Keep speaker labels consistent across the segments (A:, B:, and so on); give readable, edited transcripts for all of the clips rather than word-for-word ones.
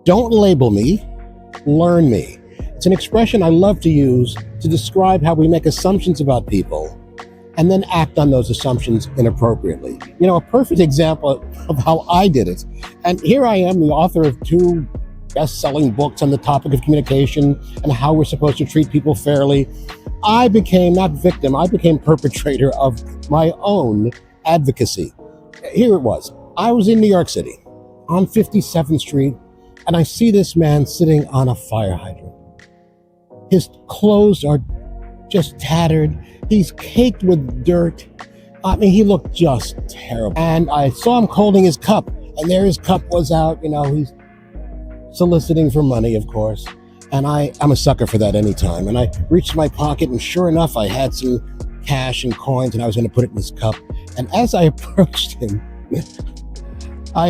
A: Don't label me, learn me. It's an expression I love to use to describe how we make assumptions about people and then act on those assumptions inappropriately. You know, a perfect example of how I did it. And here I am, the author of 2 best-selling books on the topic of communication and how we're supposed to treat people fairly. I became not victim, I became perpetrator of my own advocacy. Here it was. I was in New York City on 57th Street, and I see this man sitting on a fire hydrant. His clothes are just tattered. He's caked with dirt. I mean, he looked just terrible. And I saw him holding his cup, and there his cup was out. You know, he's soliciting for money, of course. And I'm a sucker for that anytime. And I reached my pocket, and sure enough, I had some cash and coins, and I was going to put it in his cup. And as I approached him,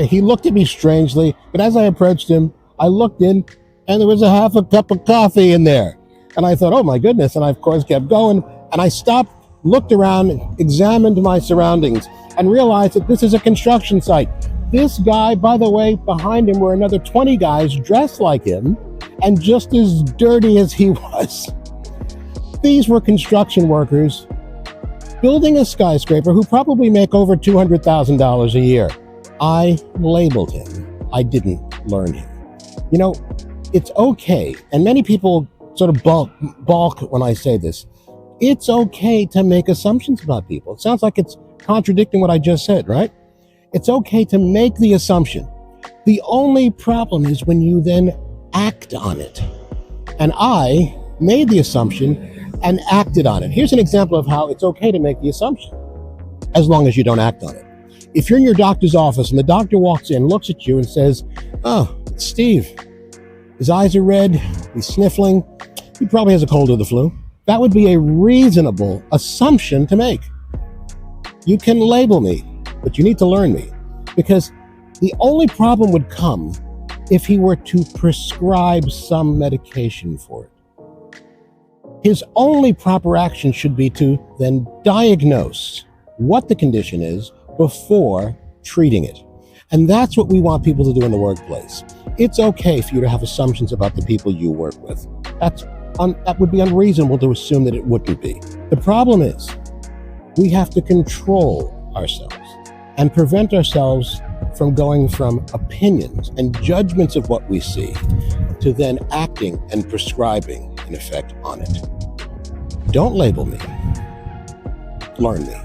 A: he looked at me strangely, but as I approached him, I looked in, and there was a half a cup of coffee in there. And I thought, oh my goodness. And I, of course, kept going. And I stopped, looked around, examined my surroundings, and realized that this is a construction site. This guy, by the way, behind him were another 20 guys dressed like him and just as dirty as he was. These were construction workers building a skyscraper who probably make over $200,000 a year. I labeled him. I didn't learn him. You know, it's okay, and many people sort of balk when I say this. It's okay to make assumptions about people. It sounds like it's contradicting what I just said, right? It's okay to make the assumption. The only problem is when you then act on it. And I made the assumption and acted on it. Here's an example of how it's okay to make the assumption, as long as you don't act on it. If you're in your doctor's office and the doctor walks in, looks at you and says, oh, it's Steve. His eyes are red, he's sniffling, he probably has a cold or the flu. That would be a reasonable assumption to make. You can label me, but you need to learn me, because the only problem would come if he were to prescribe some medication for it. His only proper action should be to then diagnose what the condition is before treating it. And that's what we want people to do in the workplace. It's okay for you to have assumptions about the people you work with. That would be unreasonable to assume that it wouldn't be. The problem is we have to control ourselves and prevent ourselves from going from opinions and judgments of what we see to then acting and prescribing, in effect, on it. Don't label me. Learn me.